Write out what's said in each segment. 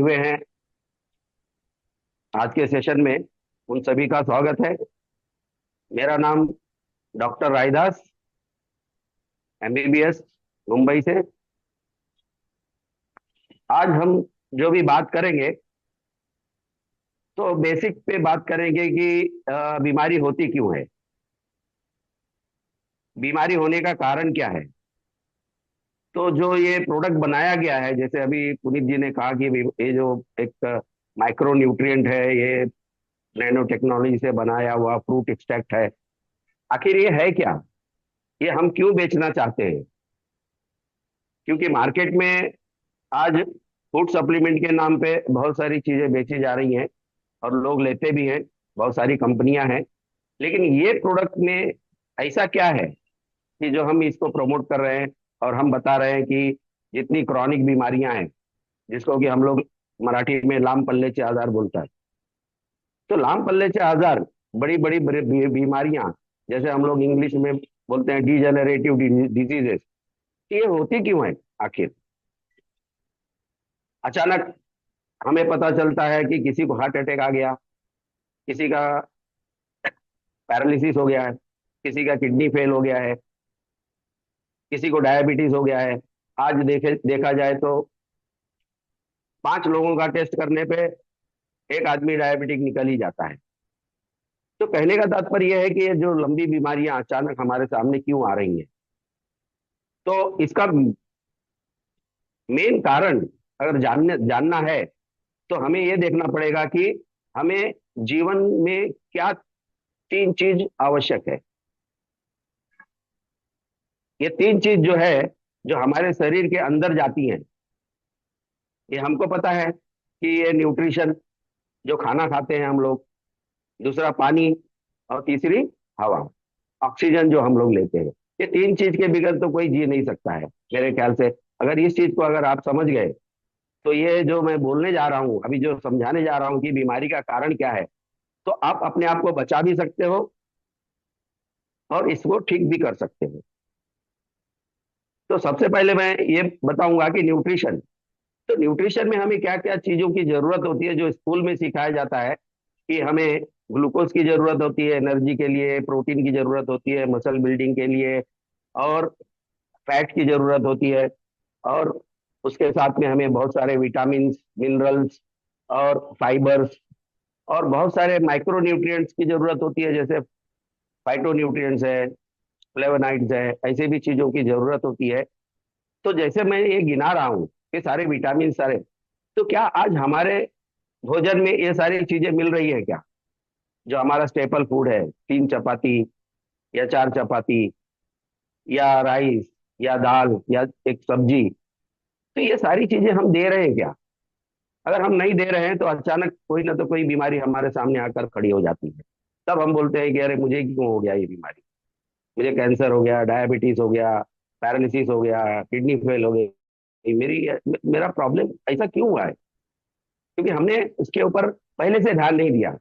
हुए हैं आज के सेशन में, उन सभी का स्वागत है। मेरा नाम डॉक्टर रायदास, एमबीबीएस, मुंबई से। आज हम जो भी बात करेंगे तो बेसिक पे बात करेंगे कि बीमारी होती क्यों है, बीमारी होने का कारण क्या है। तो जो ये प्रोडक्ट बनाया गया है, जैसे अभी पुनीत जी ने कहा कि ये जो एक माइक्रो न्यूट्रिएंट है, ये नैनो टेक्नोलॉजी से बनाया हुआ फ्रूट एक्सट्रैक्ट है। आखिर ये है क्या, ये हम क्यों बेचना चाहते हैं? क्योंकि मार्केट में आज फूड सप्लीमेंट के नाम पे बहुत सारी चीजें बेची जा रही हैं और लोग लेते भी हैं, बहुत सारी कंपनियां हैं। लेकिन ये प्रोडक्ट में ऐसा क्या है कि जो हम इसको प्रमोट कर रहे हैं और हम बता रहे हैं कि जितनी क्रॉनिक बीमारियां हैं, जिसको कि हम लोग मराठी में लांब पल्लेचे आजार बोलता है, तो लांब पल्लेचे आजार, बड़ी बड़ी बीमारियां, जैसे हम लोग इंग्लिश में बोलते हैं डीजेनरेटिव डिजीजेस, ये होती क्यों है आखिर? अचानक हमें पता चलता है कि किसी को हार्ट अटैक आ गया, किसी का पैरालिसिस हो गया है, किसी का किडनी फेल हो गया है, किसी को डायबिटीज हो गया है। आज देखा जाए तो 5 लोगों का टेस्ट करने पे एक आदमी डायबिटिक निकल ही जाता है। तो कहने का तात्पर्य यह है कि ये जो लंबी बीमारियां अचानक हमारे सामने क्यों आ रही हैं, तो इसका मेन कारण अगर जानना है तो हमें ये देखना पड़ेगा कि हमें जीवन में क्या 3 चीज आवश्यक है। ये 3 चीज जो है, जो हमारे शरीर के अंदर जाती हैं, ये हमको पता है कि ये न्यूट्रिशन, जो खाना खाते हैं हम लोग, दूसरा पानी, और तीसरी हवा, ऑक्सीजन जो हम लोग लेते हैं। ये 3 चीज के बगैर तो कोई जी नहीं सकता है मेरे ख्याल से। अगर इस चीज को अगर आप समझ गए तो ये जो मैं बोलने जा रहा हूँ अभी, जो समझाने जा रहा हूँ कि बीमारी का कारण क्या है, तो आप अपने आप को बचा भी सकते हो और इसको ठीक भी कर सकते हो। तो सबसे पहले मैं ये बताऊंगा कि न्यूट्रिशन, तो न्यूट्रिशन में हमें क्या क्या चीजों की जरूरत होती है, जो स्कूल में सिखाया जाता है कि हमें ग्लूकोज की जरूरत होती है एनर्जी के लिए, प्रोटीन की जरूरत होती है मसल बिल्डिंग के लिए, और फैट की जरूरत होती है, और उसके साथ में हमें बहुत सारे विटामिन, मिनरल्स और फाइबर्स और बहुत सारे माइक्रो न्यूट्रिएंट्स की जरूरत होती है, जैसे फाइटो न्यूट्रिएंट्स है, फ्लेवोनाइड्स है, ऐसे भी चीजों की जरूरत होती है। तो जैसे मैं ये गिना रहा हूँ, ये सारे विटामिन सारे, तो क्या आज हमारे भोजन में ये सारी चीजें मिल रही है क्या? जो हमारा स्टेपल फूड है, 3 चपाती या 4 चपाती या राइस या दाल या एक सब्जी, तो ये सारी चीजें हम दे रहे हैं क्या? अगर हम नहीं दे रहे हैं तो अचानक कोई ना तो कोई बीमारी हमारे सामने आकर खड़ी हो जाती है। तब हम बोलते हैं कि अरे मुझे क्यों हो गया ये बीमारी, मुझे कैंसर हो गया, डायबिटीज हो गया, पैरालिसिस हो गया, किडनी फेल हो गई, मेरा प्रॉब्लम ऐसा क्यों हुआ है? क्योंकि हमने उसके ऊपर पहले से ध्यान नहीं दिया।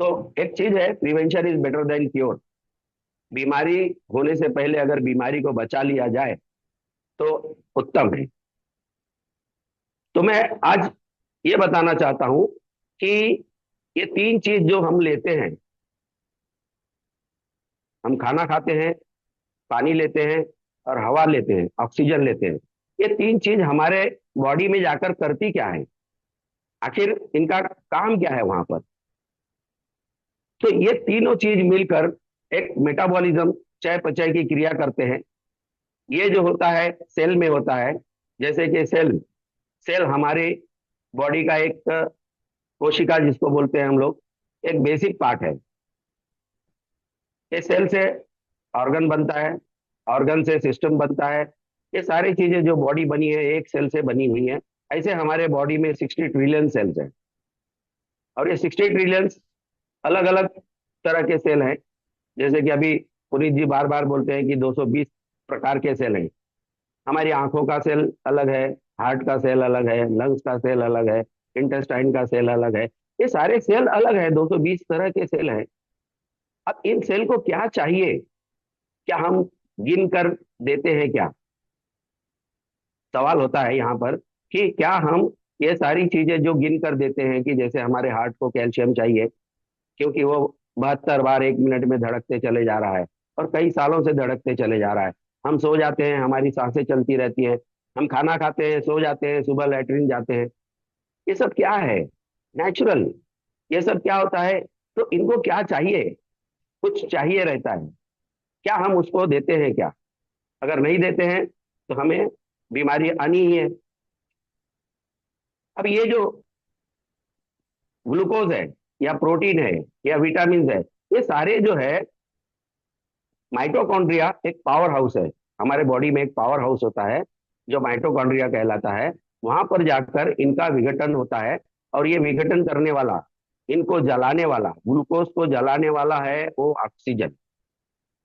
तो एक चीज है, prevention is better than cure. बीमारी होने से पहले अगर बीमारी को बचा लिया जाए तो उत्तम है। तो मैं आज ये बताना चाहता हूं कि ये 3 चीज जो हम लेते हैं, हम खाना खाते हैं, पानी लेते हैं और हवा लेते हैं, ऑक्सीजन लेते हैं, ये 3 चीज हमारे बॉडी में जाकर करती क्या है? आखिर इनका काम क्या है वहां पर? तो ये तीनों चीज मिलकर एक मेटाबॉलिज्म, चयापचय की क्रिया करते हैं। ये जो होता है सेल में होता है। जैसे कि सेल सेल हमारे बॉडी का एक कोशिका जिसको बोलते हैं हम लोग, एक बेसिक पार्ट है। ये सेल से ऑर्गन बनता है, ऑर्गन से सिस्टम बनता है। ये सारी चीजें जो बॉडी बनी है एक सेल से बनी हुई है। ऐसे हमारे बॉडी में 60 ट्रिलियन सेल्स हैं, और ये 60 ट्रिलियन अलग अलग तरह के सेल हैं। जैसे कि अभी पुनीत जी बार बार बोलते हैं कि 220 प्रकार के सेल हैं। हमारी आंखों का सेल अलग है, हार्ट का सेल अलग है, लंग्स का सेल अलग है, इंटेस्टाइन का सेल अलग है। ये सारे सेल अलग है, 220 तरह के सेल हैं। अब इन सेल को क्या चाहिए? क्या हम गिन कर देते हैं क्या? सवाल होता है यहाँ पर कि क्या हम ये सारी चीजें जो गिन कर देते हैं कि जैसे हमारे हार्ट को कैल्शियम चाहिए, क्योंकि वो 72 बार 1 मिनट में धड़कते चले जा रहा है, और कई सालों से धड़कते चले जा रहा है। हम सो जाते हैं, हमारी सांसें चलती रहती हैं। हम खाना खाते हैं, सो जाते हैं, सुबह लैट्रिन जाते हैं। ये सब क्या है? नेचुरल। ये सब क्या होता है? तो इनको क्या चाहिए? कुछ चाहिए रहता है। क्या हम उसको देते हैं क्या? अगर नहीं देते हैं तो हमें बीमारी आनी ही है। अब ये जो ग्लूकोज है, या प्रोटीन है, या विटामिन है, ये सारे जो है, माइटोकॉन्ड्रिया एक पावर हाउस है। हमारे बॉडी में एक पावर हाउस होता है जो माइटोकॉन्ड्रिया कहलाता है। वहां पर जाकर इनका विघटन होता है, और ये विघटन करने वाला, इनको जलाने वाला, ग्लूकोज को जलाने वाला है वो ऑक्सीजन।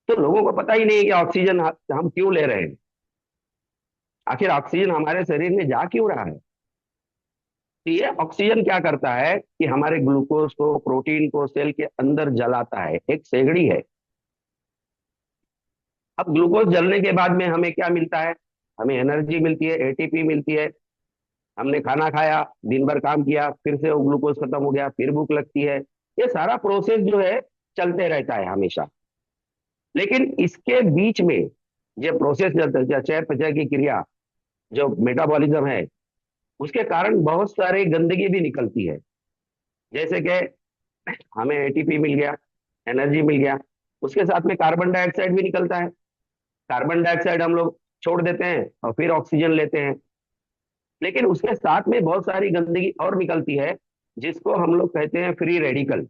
तो लोगों को पता ही नहीं है कि ऑक्सीजन हम क्यों ले रहे हैं। आखिर ऑक्सीजन हमारे शरीर में जा क्यों रहा है? तो ये ऑक्सीजन क्या करता है कि हमारे ग्लूकोज को, प्रोटीन को सेल के अंदर जलाता है, एक सेगड़ी है। अब ग्लूकोज जलने के बाद में हमें क्या मिलता है? हमें एनर्जी मिलती है, एटीपी मिलती है। हमने खाना खाया, दिन भर काम किया, फिर से वो ग्लूकोज खत्म हो गया, फिर भूख लगती है। ये सारा प्रोसेस जो है चलते रहता है हमेशा। लेकिन इसके बीच में जो प्रोसेस चलता है, चयापचय की क्रिया, जो मेटाबॉलिज्म है, उसके कारण बहुत सारी गंदगी भी निकलती है। जैसे कि हमें एटीपी मिल गया, एनर्जी मिल गया, उसके साथ में कार्बन डाइऑक्साइड भी निकलता है। कार्बन डाइऑक्साइड हम लोग छोड़ देते हैं और फिर ऑक्सीजन लेते हैं। लेकिन उसके साथ में बहुत सारी गंदगी और निकलती है, जिसको हम लोग कहते हैं फ्री रेडिकल।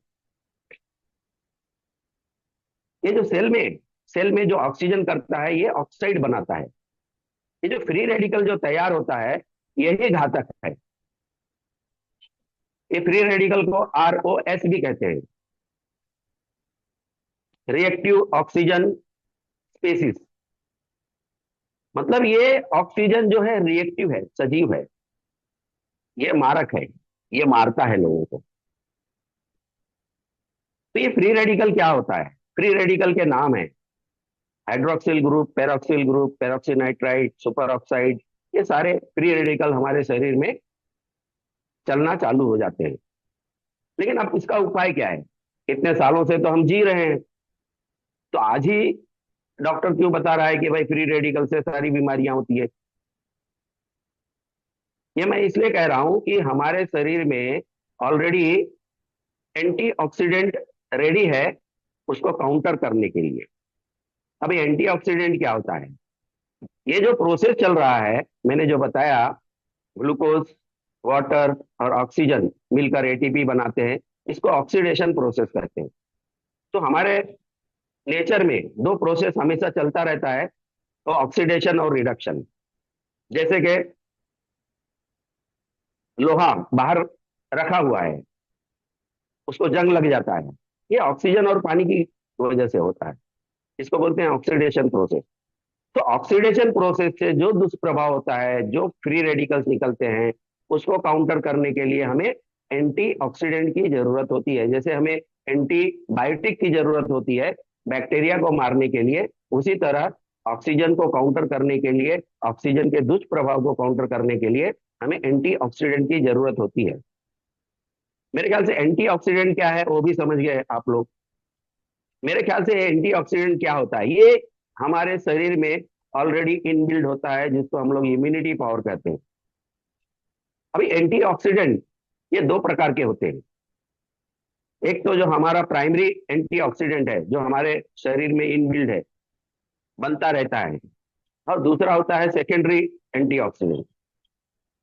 ये जो सेल में जो ऑक्सीजन करता है, ये ऑक्साइड बनाता है। ये जो फ्री रेडिकल जो तैयार होता है, यही घातक है। ये फ्री रेडिकल को ROS भी कहते हैं, रिएक्टिव ऑक्सीजन स्पेसिस। मतलब ये ऑक्सीजन जो है रिएक्टिव है, सजीव है, ये मारक है, ये मारता है लोगों को। तो ये फ्री रेडिकल क्या होता है? फ्री रेडिकल के नाम है hydroxyl group, peroxyl group, peroxynitrite, super oxide. ये सारे फ्री रेडिकल हमारे शरीर में चलना चालू हो जाते हैं। लेकिन अब इसका उपाय क्या है? इतने सालों से तो हम जी रहे हैं, तो आज ही डॉक्टर क्यों बता रहा है कि भाई फ्री रेडिकल से सारी बीमारियां होती है? ये मैं इसलिए कह रहा हूं कि हमारे शरीर में ऑलरेडी एंटीऑक्सीडेंट रेडी है उसको काउंटर करने के लिए। अब ये एंटीऑक्सीडेंट क्या होता है? ये जो प्रोसेस चल रहा है, मैंने जो बताया, ग्लूकोज, वाटर और ऑक्सीजन मिलकर एटीपी बनाते हैं, इसको ऑक्सीडेशन प्रोसेस कहते हैं। तो हमारे नेचर में दो प्रोसेस हमेशा चलता रहता है, तो ऑक्सीडेशन और रिडक्शन। जैसे कि लोहा बाहर रखा हुआ है, उसको जंग लग जाता है, ये ऑक्सीजन और पानी की वजह से होता है। इसको बोलते हैं ऑक्सीडेशन प्रोसेस। तो ऑक्सीडेशन प्रोसेस से जो दुष्प्रभाव होता है, जो फ्री रेडिकल्स निकलते हैं, उसको काउंटर करने के लिए हमें एंटीऑक्सीडेंट की जरूरत होती है। जैसे हमें एंटीबायोटिक की जरूरत होती है बैक्टीरिया को मारने के लिए, उसी तरह ऑक्सीजन को काउंटर करने के लिए, ऑक्सीजन के दुष्प्रभाव को काउंटर करने के लिए हमें एंटीऑक्सीडेंट की जरूरत होती है। मेरे ख्याल से एंटीऑक्सीडेंट क्या है वो भी समझ गए आप लोग। मेरे ख्याल से एंटीऑक्सीडेंट क्या होता है, ये हमारे शरीर में ऑलरेडी इनबिल्ड होता है, जिसको हम लोग इम्यूनिटी पावर कहते हैं। अभी एंटीऑक्सीडेंट ये दो प्रकार के होते हैं। एक तो जो हमारा प्राइमरी एंटीऑक्सीडेंट है, जो हमारे शरीर में इनबिल्ड है, बनता रहता है। और दूसरा होता है सेकेंडरी एंटीऑक्सीडेंट।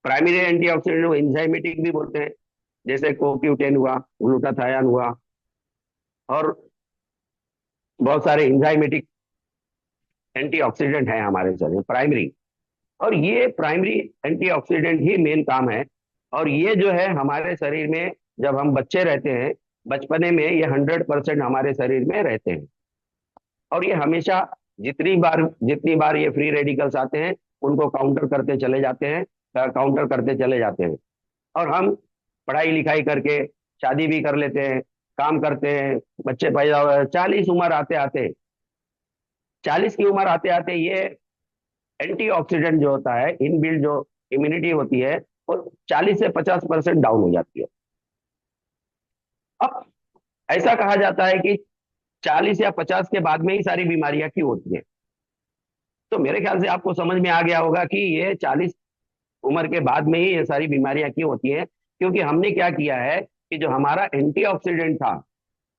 प्राइमरी एंटीऑक्सीडेंट को एंजाइमेटिक भी बोलते हैं, जैसे कोक्यूटेन हुआ, ग्लूटाथायोन हुआ, और बहुत सारे एंजाइमेटिक एंटीऑक्सीडेंट है हमारे शरीर में, प्राइमरी। और ये प्राइमरी एंटीऑक्सीडेंट ही मेन काम है। और ये जो है हमारे शरीर में, जब हम बच्चे रहते हैं, बचपने में ये 100% हमारे शरीर में रहते हैं। और ये हमेशा जितनी बार ये फ्री रेडिकल्स आते हैं, उनको काउंटर करते चले जाते हैं, काउंटर करते चले जाते हैं। और हम पढ़ाई लिखाई करके शादी भी कर लेते हैं, काम करते हैं, बच्चे पैदा हुए, 40 की उम्र आते आते ये एंटीऑक्सीडेंट जो होता है, इनबिल्ड जो इम्यूनिटी होती है, और 40 से 50% डाउन हो जाती है। अब ऐसा कहा जाता है कि 40 या 50 के बाद में ही सारी बीमारियां क्यों होती हैं। तो मेरे ख्याल से आपको समझ में आ गया होगा कि ये 40 उम्र के बाद में ही ये सारी बीमारियां क्यों होती हैं। क्योंकि हमने क्या किया है कि जो हमारा एंटीऑक्सीडेंट था,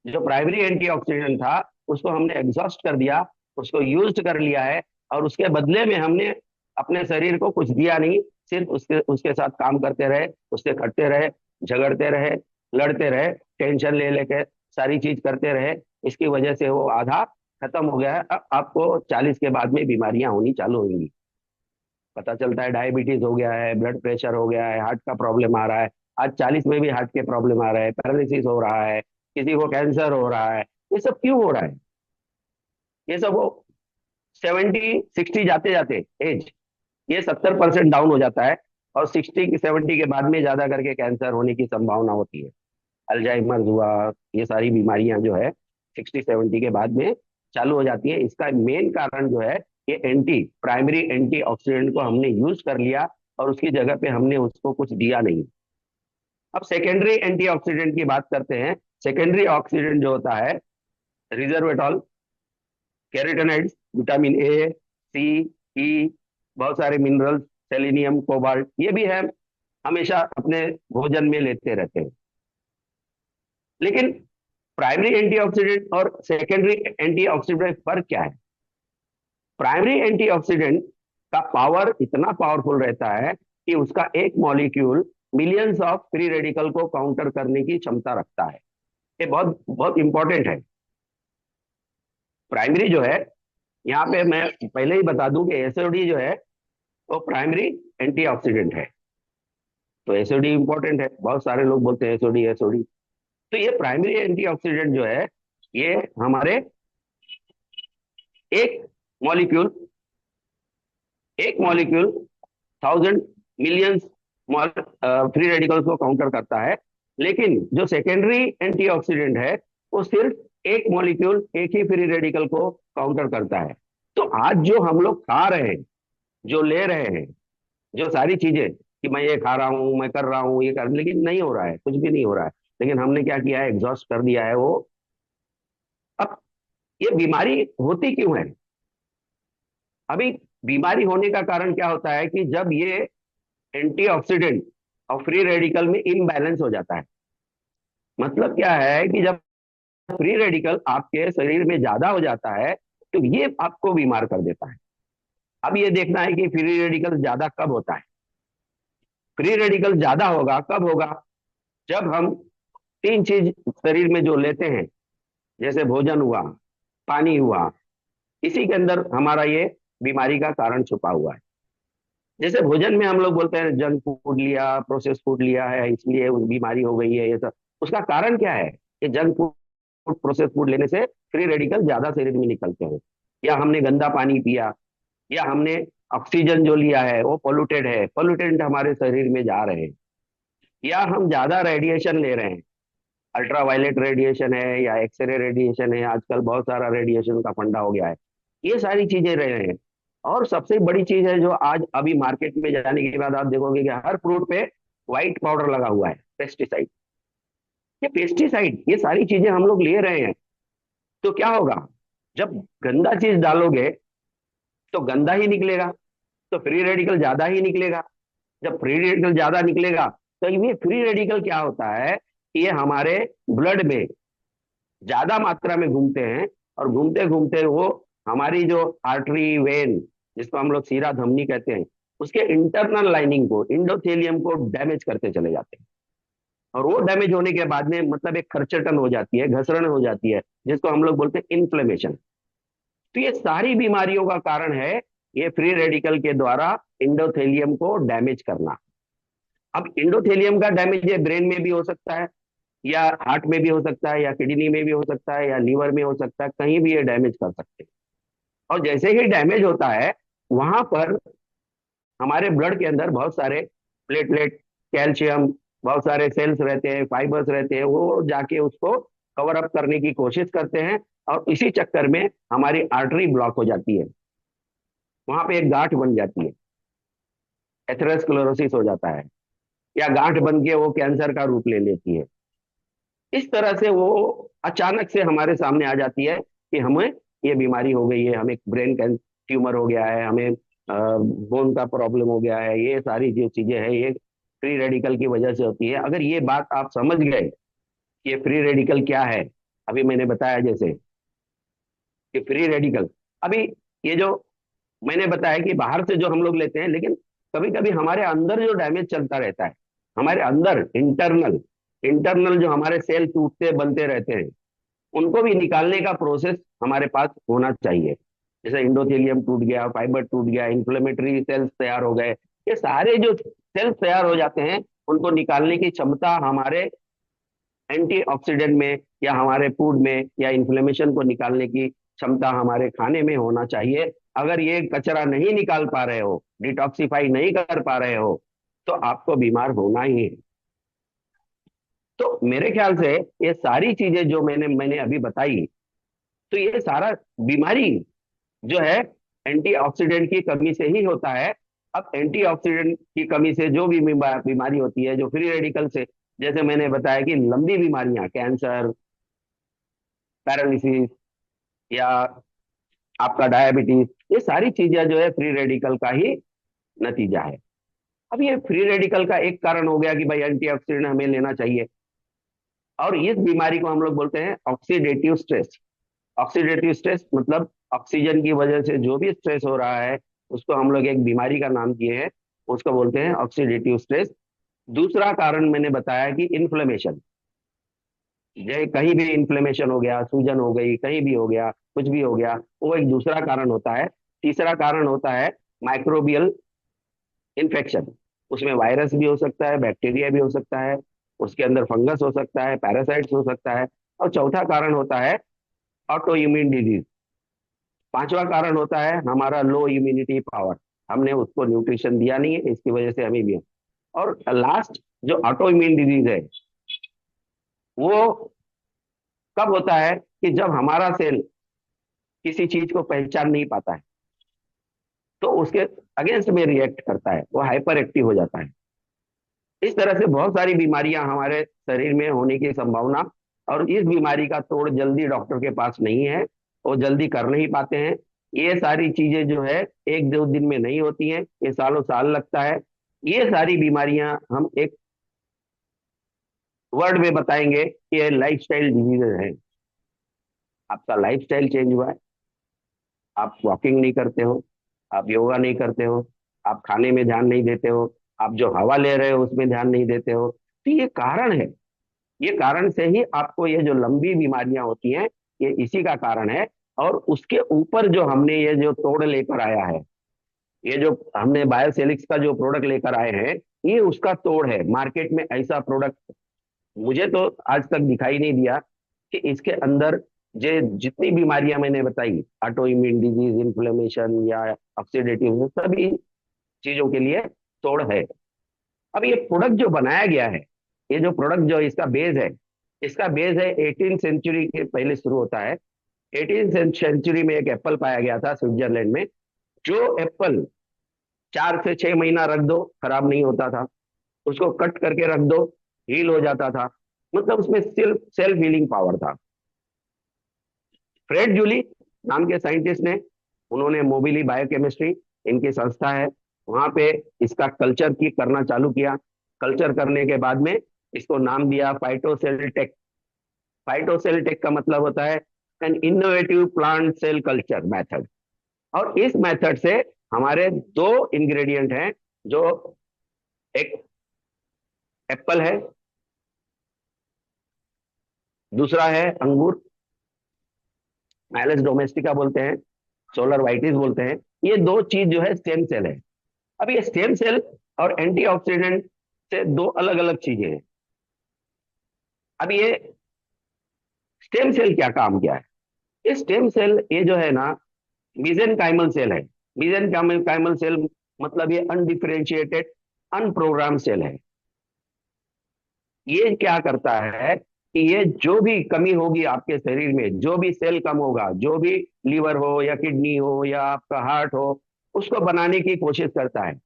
जो प्राइमरी एंटीऑक्सीडेंट था, उसको हमने एग्जॉस्ट कर दिया, उसको यूज कर लिया है, और उसके बदले में हमने अपने शरीर को कुछ दिया नहीं, सिर्फ उसके उसके साथ काम करते रहे, उससे खटते रहे, झगड़ते रहे, लड़ते रहे, टेंशन ले लेके सारी चीज करते रहे। इसकी वजह से वो आधा खत्म हो गया है। अब आपको 40 के बाद में बीमारियां होनी चालू होंगी। पता चलता है डायबिटीज हो गया है, ब्लड प्रेशर हो गया है, हार्ट का प्रॉब्लम आ रहा है। आज 40 में भी हार्ट के प्रॉब्लम आ रहा है, पैरालिसिस हो रहा है, किसी को कैंसर हो रहा है। ये सब क्यों हो रहा है? ये सब वो 70 60 जाते जाते एज, ये 70% डाउन हो जाता है, और 60 70 के बाद में ज्यादा करके कैंसर होने की संभावना होती है। अल्जाइमर हुआ, ये सारी बीमारियां जो है 60 70 के बाद में चालू हो जाती है। इसका मेन कारण जो है, ये प्राइमरी एंटीऑक्सीडेंट को हमने यूज कर लिया, और उसकी जगह पे हमने उसको कुछ दिया नहीं। अब सेकेंडरी एंटीऑक्सीडेंट की बात करते हैं। सेकेंडरी ऑक्सीडेंट जो होता है, रिजर्वेटॉल, कैरोटेनॉइड्स, विटामिन ए, सी, ई, बहुत सारे मिनरल्स, सेलेनियम, कोबाल्ट, ये भी है, हमेशा अपने भोजन में लेते रहते हैं। लेकिन प्राइमरी एंटीऑक्सीडेंट और सेकेंडरी एंटीऑक्सीडेंट में फर्क क्या है? प्राइमरी एंटीऑक्सीडेंट का पावर इतना पावरफुल रहता है कि उसका एक molecule millions of free radical को काउंटर करने की क्षमता रखता है। ये बहुत बहुत इंपॉर्टेंट है। प्राइमरी जो है, यहाँ पे मैं पहले ही बता दूं कि एसओडी जो है वो प्राइमरी एंटीऑक्सीडेंट है। तो एसओडी इंपॉर्टेंट है, बहुत सारे लोग बोलते हैं एसओडी एसओडी। तो ये प्राइमरी एंटीऑक्सीडेंट जो है, ये हमारे एक मॉलिक्यूल एक मॉलिक्यूल 1000 मिलियंस फ्री रेडिकल्स को काउंटर करता है। लेकिन जो सेकेंडरी एंटीऑक्सीडेंट है, वो सिर्फ एक मॉलिक्यूल, एक ही फ्री रेडिकल को काउंटर करता है। तो आज जो हम लोग खा रहे हैं, जो ले रहे हैं, जो सारी चीजें, कि मैं ये खा रहा हूं, मैं कर रहा हूं, ये कर, लेकिन नहीं हो रहा है, कुछ भी नहीं हो रहा है। लेकिन हमने क्या किया है, एग्जॉस्ट कर दिया है वो। अब ये बीमारी होती क्यों है? अभी बीमारी होने का कारण क्या होता है कि जब ये एंटीऑक्सीडेंट और फ्री रेडिकल में इम्बैलेंस हो जाता है। मतलब क्या है कि जब फ्री रेडिकल आपके शरीर में ज्यादा हो जाता है, तो ये आपको बीमार कर देता है। अब ये देखना है कि फ्री रेडिकल ज्यादा कब होता है। फ्री रेडिकल ज्यादा होगा कब होगा? जब हम तीन चीज शरीर में जो लेते हैं, जैसे भोजन हुआ, पानी हुआ, इसी के अंदर हमारा ये बीमारी का कारण छुपा हुआ है। जैसे भोजन में हम लोग बोलते हैं जंक फूड लिया, प्रोसेस फूड लिया है, इसलिए उस बीमारी हो गई है, ये सब। उसका कारण क्या है? कि जंक फूड, प्रोसेस फूड लेने से फ्री रेडिकल ज्यादा शरीर में निकलते हैं, या हमने गंदा पानी पिया, या हमने ऑक्सीजन जो लिया है वो पोल्यूटेड है, पोल्यूटेंट हमारे शरीर में जा रहे हैं, या हम ज्यादा रेडिएशन ले रहे हैं। अल्ट्रावायलेट रेडिएशन है या एक्सरे रेडिएशन है, आजकल बहुत सारा रेडिएशन का फंडा हो गया है। ये सारी चीजें रहे हैं। और सबसे बड़ी चीज है, जो आज अभी मार्केट में जाने के बाद आप देखोगे कि हर फ्रूट पे व्हाइट पाउडर लगा हुआ है, पेस्टिसाइड। ये पेस्टिसाइड, ये सारी चीजें हम लोग ले रहे हैं। तो क्या होगा? जब गंदा चीज डालोगे तो गंदा ही निकलेगा, तो फ्री रेडिकल ज्यादा ही निकलेगा। जब फ्री रेडिकल ज्यादा निकलेगा, तो ये फ्री रेडिकल क्या होता है कि ये हमारे ब्लड में ज्यादा मात्रा में घूमते हैं, और घूमते घूमते वो हमारी जो आर्टरी, वेन, जिसको हम लोग सीरा धमनी कहते हैं, उसके इंटरनल लाइनिंग को, इंडोथेलियम को डैमेज करते चले जाते हैं। और वो डैमेज होने के बाद में मतलब एक खरचटन हो जाती है, घसरण हो जाती है, जिसको हम लोग बोलते हैं इन्फ्लेमेशन। तो ये सारी बीमारियों का कारण है ये फ्री रेडिकल के द्वारा इंडोथेलियम को डैमेज करना। अब इंडोथेलियम का डैमेज ये ब्रेन में भी हो सकता है, या हार्ट में भी हो सकता है, या किडनी में भी हो सकता है, या लीवर में हो सकता है, कहीं भी ये डैमेज कर सकते हैं। और जैसे ही डैमेज होता है, वहां पर हमारे ब्लड के अंदर बहुत सारे प्लेटलेट, कैल्शियम, बहुत सारे सेल्स रहते हैं, फाइबर्स रहते हैं, वो जाके उसको कवर अप करने की कोशिश करते हैं। और इसी चक्कर में हमारी आर्टरी ब्लॉक हो जाती है, वहां पे एक गांठ बन जाती है, एथेरोस्क्लेरोसिस हो जाता है। या गांठ बन के वो कैंसर का रूप ले लेती है। इस तरह से वो अचानक से हमारे सामने आ जाती है कि हमें ये बीमारी हो गई है, हमें ब्रेन ट्यूमर हो गया है, हमें बोन का प्रॉब्लम हो गया है। ये सारी जो चीजें हैं ये फ्री रेडिकल की वजह से होती है। अगर ये बात आप समझ गए कि ये फ्री रेडिकल क्या है, अभी मैंने बताया जैसे कि फ्री रेडिकल, अभी ये जो मैंने बताया कि बाहर से जो हम लोग लेते हैं, लेकिन कभी कभी हमारे अंदर जो डैमेज चलता रहता है, हमारे अंदर इंटरनल इंटरनल जो हमारे सेल टूटते बनते रहते हैं, उनको भी निकालने का प्रोसेस हमारे पास होना चाहिए। जैसे इंडोथेलियम टूट गया, फाइबर टूट गया, इंफ्लेमेटरी सेल्स तैयार हो गए, ये सारे जो सेल्स तैयार हो जाते हैं, उनको निकालने की क्षमता हमारे एंटीऑक्सीडेंट में या हमारे फूड में, या इन्फ्लेमेशन को निकालने की क्षमता हमारे खाने में होना चाहिए। अगर ये कचरा नहीं निकाल पा रहे हो, डिटॉक्सिफाई नहीं कर पा रहे हो, तो आपको बीमार होना ही है। तो मेरे ख्याल से ये सारी चीजें जो मैंने मैंने अभी बताई, तो ये सारा बीमारी जो है एंटीऑक्सीडेंट की कमी से ही होता है। अब एंटीऑक्सीडेंट की कमी से जो भी बीमारी होती है, जो फ्री रेडिकल से, जैसे मैंने बताया कि लंबी बीमारियां, कैंसर, पैरालिसिस, या आपका डायबिटीज, ये सारी चीजें जो है फ्री रेडिकल का ही नतीजा है। अब ये फ्री रेडिकल का एक कारण हो गया कि भाई एंटीऑक्सीडेंट हमें लेना चाहिए, और इस बीमारी को हम लोग बोलते हैं ऑक्सीडेटिव स्ट्रेस। ऑक्सीडेटिव स्ट्रेस मतलब ऑक्सीजन की वजह से जो भी स्ट्रेस हो रहा है, उसको हम लोग एक बीमारी का नाम दिए हैं, उसको बोलते हैं ऑक्सीडेटिव स्ट्रेस। दूसरा कारण मैंने बताया कि इन्फ्लेमेशन, जैसे कहीं भी इन्फ्लेमेशन हो गया, सूजन हो गई, कहीं भी हो गया, कुछ भी हो गया, वो एक दूसरा कारण होता है। तीसरा कारण होता है माइक्रोबियल इन्फेक्शन। उसमें वायरस भी हो सकता है, बैक्टीरिया भी हो सकता है, उसके अंदर फंगस हो सकता है, पैरासाइट्स हो सकता है। और चौथा कारण होता है ऑटो इम्यून डिजीज। पांचवा कारण होता है हमारा लो इम्यूनिटी पावर, हमने उसको न्यूट्रिशन दिया नहीं है, इसकी वजह से हमें भी। और लास्ट जो ऑटो इम्यून डिजीज है, वो कब होता है कि जब हमारा सेल किसी चीज को पहचान नहीं पाता है, तो उसके अगेंस्ट में रिएक्ट करता है, वो हाइपर एक्टिव हो जाता है। इस तरह से बहुत सारी बीमारियां हमारे शरीर में होने की संभावना, और इस बीमारी का तोड़ जल्दी डॉक्टर के पास नहीं है, वो जल्दी कर नहीं पाते हैं। ये सारी चीजें जो है एक दो दिन में नहीं होती हैं, ये सालों साल लगता है। ये सारी बीमारियां हम एक वर्ड में बताएंगे कि ये लाइफस्टाइल डिजीजेज हैं। आपका लाइफस्टाइल चेंज हुआ है, आप वॉकिंग नहीं करते हो, आप योगा नहीं करते हो, आप खाने में ध्यान नहीं देते हो, आप जो हवा ले रहे हो उसमें ध्यान नहीं देते हो, तो ये कारण है। ये कारण से ही आपको ये जो लंबी बीमारियां होती हैं, ये इसी का कारण है। और उसके ऊपर जो हमने ये जो तोड़ लेकर आया है, ये जो हमने बायोसेलिक्स का जो प्रोडक्ट लेकर आए हैं, ये उसका तोड़ है। मार्केट में ऐसा प्रोडक्ट मुझे तो आज तक दिखाई नहीं दिया कि इसके अंदर जो जितनी बीमारियां मैंने बताई, ऑटो इम्यून डिजीज, इन्फ्लेमेशन या ऑक्सीडेटिव, सभी चीजों के लिए तोड़ है। अब ये प्रोडक्ट जो बनाया गया है, ये जो प्रोडक्ट जो इसका बेस है, इसका बेस है 18 सेंचुरी के पहले शुरू होता है। 18 सेंचुरी में एक एप्पल पाया गया था स्विट्जरलैंड में। जो एप्पल 4 से 6 महीना रख दो खराब नहीं होता था, उसको कट करके रख दो हील हो जाता था। मतलब उसमें सिर्फ सेल्फ हीलिंग पावर था। फ्रेड जूली नाम के साइंटिस्ट ने, उन्होंने मोबिली बायोकेमिस्ट्री, इनकी संस्था है, वहां पे इसका कल्चर की करना चालू किया। कल्चर करने के बाद में इसको नाम दिया फाइटोसेल टेक। फाइटोसेल टेक का मतलब होता है an innovative plant cell culture method. और इस मेथड से हमारे दो इंग्रेडिएंट हैं, जो एक एप्पल है, दूसरा है अंगूर, मैलस डोमेस्टिका बोलते हैं, सोलर वाइटिस बोलते हैं। ये दो चीज जो है स्टेम सेल है। अब ये स्टेम सेल और एंटीऑक्सीडेंट से दो अलग अलग चीजें हैं। अब ये स्टेम सेल क्या काम क्या है? ये स्टेम सेल ये जो है ना, मीजेनकाइमल सेल है। मीजेनकाइमल सेल मतलब ये अनडिफरेंशिएटेड अनप्रोग्राम सेल है। ये क्या करता है कि ये जो भी कमी होगी आपके शरीर में, जो भी सेल कम होगा, जो भी लीवर हो या किडनी हो या आपका हार्ट हो, उसको बनाने की कोशिश करता है।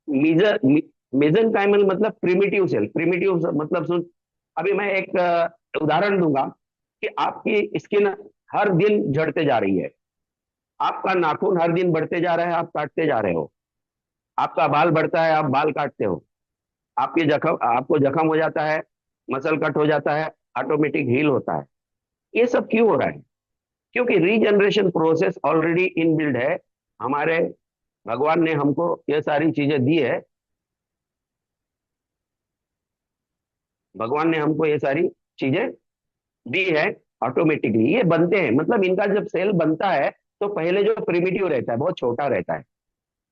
मीजर मेसेंकाइमल मतलब प्रिमिटिव सेल। प्रिमिटिव मतलब सुन, अभी मैं एक उदाहरण दूंगा कि आपकी स्किन हर दिन झड़ते जा रही है, आपका नाखून हर दिन बढ़ते जा रहा है, आप काटते जा रहे हो, आपका बाल बढ़ता है, आप बाल काटते हो, आपके जख्म, आपको जख्म हो जाता है, मसल कट हो जाता है, ऑटोमेटिक हील होता है। ये सब क्यों हो रहा है? क्योंकि रीजनरेशन प्रोसेस ऑलरेडी इनबिल्ड है। हमारे भगवान ने हमको ये सारी चीजें दी है, भगवान ने हमको ये सारी चीजें दी है। ऑटोमेटिकली ये बनते हैं, मतलब इनका जब सेल बनता है तो पहले जो प्रिमिटिव रहता है बहुत छोटा रहता है,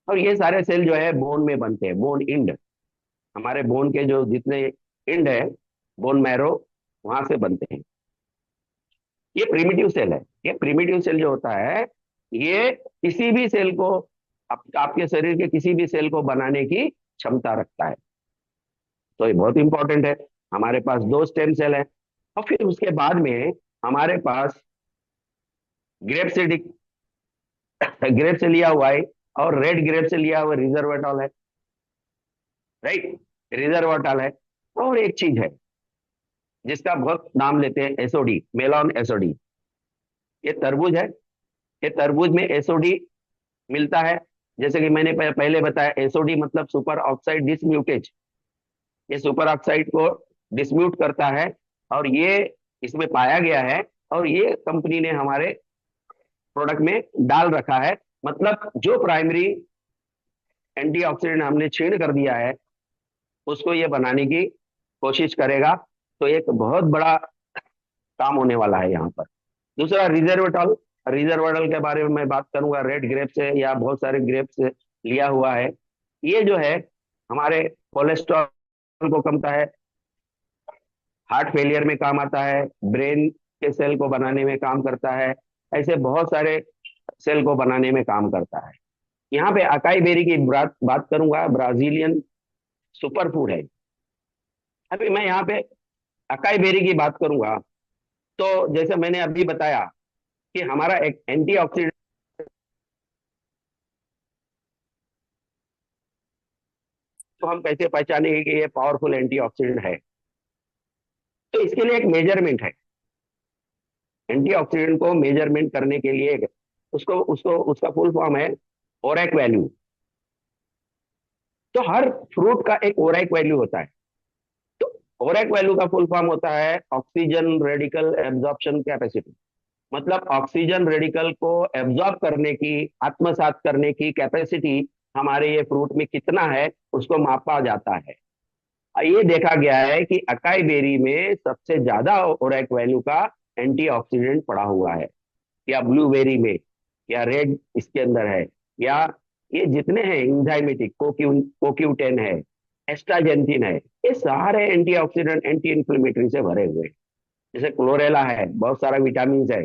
और ये सारे सेल जो है बोन में बनते हैं, बोन इंड, हमारे बोन के जो जितने इंड है, बोन मैरो, वहां से बनते हैं। ये प्रिमिटिव सेल है। ये प्रिमिटिव सेल जो होता है, ये किसी भी सेल को, आपके शरीर के किसी भी सेल को बनाने की क्षमता रखता है। तो ये बहुत इंपॉर्टेंट है। हमारे पास दो स्टेम सेल है, और फिर उसके बाद में हमारे पास ग्रेप से ग्रेप से लिया हुआ है, और रेड ग्रेप से लिया हुआ रिजर्वेटॉल है, राइट, रिजर्वेटॉल है। और एक चीज है जिसका बहुत नाम लेते हैं, एसओडी, मेलॉन एसओडी। ये तरबूज है, ये तरबूज में एसओडी मिलता है। जैसे कि मैंने पहले बताया, एसओडी मतलब सुपर ऑक्साइड डिसम्यूटेज। ये सुपर ऑक्साइड को डिसम्यूट करता है, और ये इसमें पाया गया है, और ये कंपनी ने हमारे प्रोडक्ट में डाल रखा है। मतलब जो प्राइमरी एंटीऑक्सीडेंट हमने छीण कर दिया है, उसको ये बनाने की कोशिश करेगा। तो एक बहुत बड़ा काम होने वाला है यहाँ पर। दूसरा रिजर्वेटॉल। रिजर्वेटॉल के बारे में मैं बात करूंगा, रेड ग्रेप से या बहुत सारे ग्रेप से लिया हुआ है। ये जो है हमारे कोलेस्ट्रॉल को कमता है, हार्ट फेलियर में काम आता है, ब्रेन के सेल को बनाने में काम करता है, ऐसे बहुत सारे सेल को बनाने में काम करता है। यहाँ पे अकाई बेरी की बात करूंगा, ब्राजीलियन सुपर फूड है। अभी मैं यहाँ पे अकाई बेरी की बात करूंगा, तो जैसे मैंने अभी बताया कि हमारा एक एंटीऑक्सीडेंट, तो हम कैसे पहचानेंगे कि ये पावरफुल एंटीऑक्सीडेंट है? तो इसके लिए एक मेजरमेंट है। एंटीऑक्सीडेंट को मेजरमेंट करने के लिए उसको उसको उसका फुल फॉर्म है ओरैक वैल्यू। तो हर फ्रूट का एक ओरैक वैल्यू होता है। तो ओरैक वैल्यू का फुल फॉर्म होता है ऑक्सीजन रेडिकल एब्जॉर्प्शन कैपेसिटी। मतलब ऑक्सीजन रेडिकल को एब्जॉर्ब करने की, आत्मसात करने की कैपेसिटी हमारे ये फ्रूट में कितना है, उसको मापा जाता है। ये देखा गया है कि अकाई बेरी में सबसे ज्यादा ओरैक वैल्यू का एंटीऑक्सीडेंट पड़ा हुआ है, या ब्लूबेरी में, या रेड इसके अंदर है, या ये जितने हैं इंजाइमेटिक, कोक्यूटेन है, एस्ट्राजेंथिन है, ये सारे एंटीऑक्सीडेंट, एंटी इंफ्लेमेटरी से भरे हुए हैं। जैसे क्लोरेला है, बहुत सारा विटामिन है,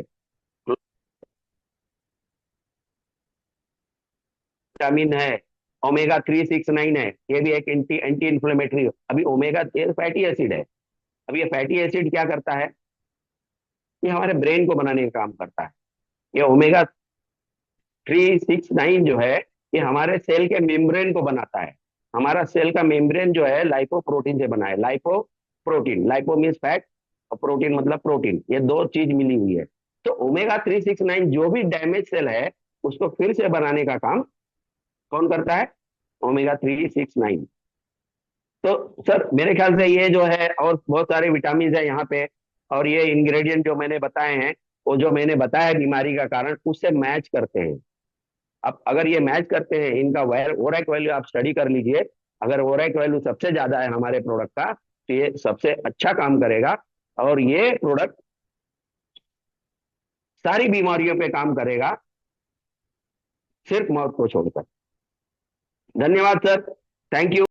विटामिन है, ओमेगा 369 है, ये भी एक एंटी एंटी इंफ्लेमेटरी। अभी ओमेगा फैटी एसिड है। अब ये फैटी एसिड क्या करता है? ये हमारे ब्रेन को बनाने का काम करता है। ये ओमेगा 369 जो है, ये हमारे सेल के मेम्ब्रेन को बनाता है। हमारा सेल का मेम्ब्रेन जो है लाइपो प्रोटीन से बना है। Lipo protein, lipo means fat, और प्रोटीन मतलब प्रोटीन, ये दो चीज मिली हुई है। तो ओमेगा 369 जो भी डैमेज सेल है, उसको फिर से बनाने का काम कौन करता है? ओमेगा 369। तो सर मेरे ख्याल से ये जो है, और बहुत सारे विटामिन है यहाँ पे, और ये इंग्रेडिएंट जो मैंने बताए हैं, वो जो मैंने बताया बीमारी का कारण, उससे मैच करते हैं। अब अगर ये मैच करते हैं, इनका ओरैक वैल्यू आप स्टडी कर लीजिए। अगर ओरैक वैल्यू सबसे ज्यादा है हमारे प्रोडक्ट का, तो ये सबसे अच्छा काम करेगा, और ये प्रोडक्ट सारी बीमारियों पे काम करेगा, सिर्फ मौत को छोड़कर। धन्यवाद सर, थैंक यू।